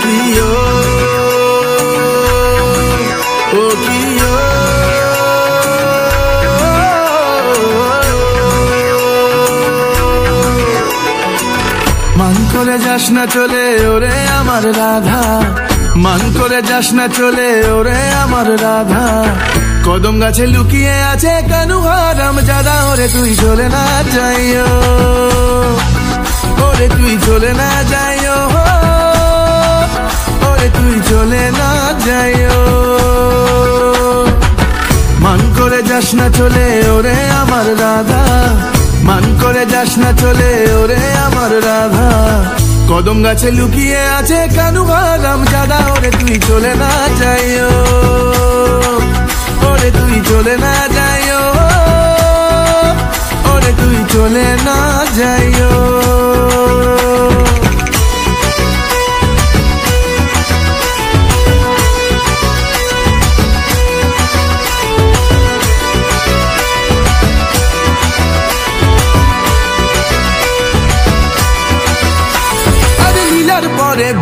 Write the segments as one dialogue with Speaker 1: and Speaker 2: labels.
Speaker 1: কিও ও কিও মান করে যাস না চলে ওরে আমার রাধা, মান করে যাস না চলে ওরে আমার রাধা। কদম গাছে লুকিয়ে আছে কানু হারামজাদা, ওরে তুই চলে না যাইও, ওরে তুই চলে না যাইও, ওরে তুই চলে না যাইও। মান করে যাস না চলে ওরে আমার রাধা, মান করে যাস না চলে ওরে আমার রাধা। কদম গাছে লুকিয়ে আছে কানু হারামজাদা, ওরে তুই চলে না যাইও, ওরে তুই চলে না যাইও, ওরে তুই চলে না যাইও।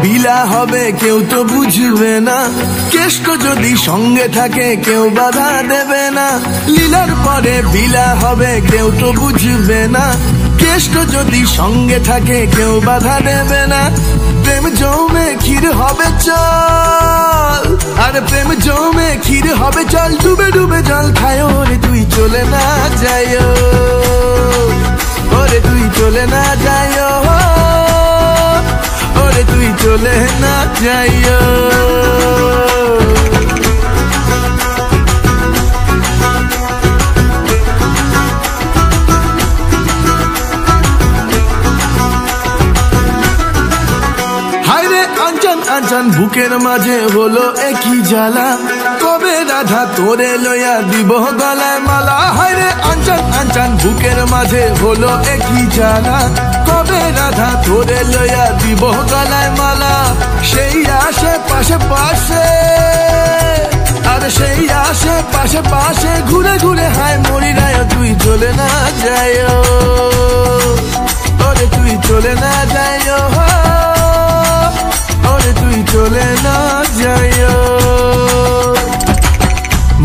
Speaker 1: বিলা হবে কেউ তো বুঝবে না, কেষ্ট যদি সঙ্গে থাকে কেউ বাধা দেবে না। লীলার পরে বিলা হবে কেউ তো বুঝবে না, কেষ্ট যদি সঙ্গে থাকে কেউ বাধা দেবে না। প্রেম জমে ক্ষীর হবে চল, আরে প্রেম জমে ক্ষীর হবে চল, ডুবে ডুবে জল খায়, ওরে তুই চলে না যাইও, ওরে তুই চলে না যাইও, ওরে তুই চলে না যাইও। হায়রে আঞ্চান আঞ্চান বুকের মাঝে হলো একই জ্বালা, কবে রাধা তোরে লইয়া দিব গলায় মালা। হায়রে আঞ্চান আঞ্চান বুকের মাঝে হলো একই জ্বালা, কবে রাধা তোরে লইয়া দিব গলায় মালা। সেই আসে পাশে পাশে, আরে সেই আসে পাশে পাশে, ঘুরে ঘুরে হায় মরি রায়, তুই চলে না যাইও, ওরে তুই চলে না যাইও, ওরে তুই চলে না যাইও।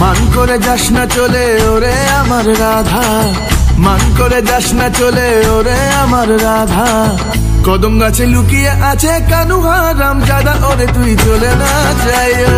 Speaker 1: মান করে যাস না চলে ওরে আমার রাধা, মান করে যাস না চলে ওরে আমার রাধা। কদম গাছে লুকিয়ে আছে কানু হারামজাদা, ওরে তুই চলে না যাইও।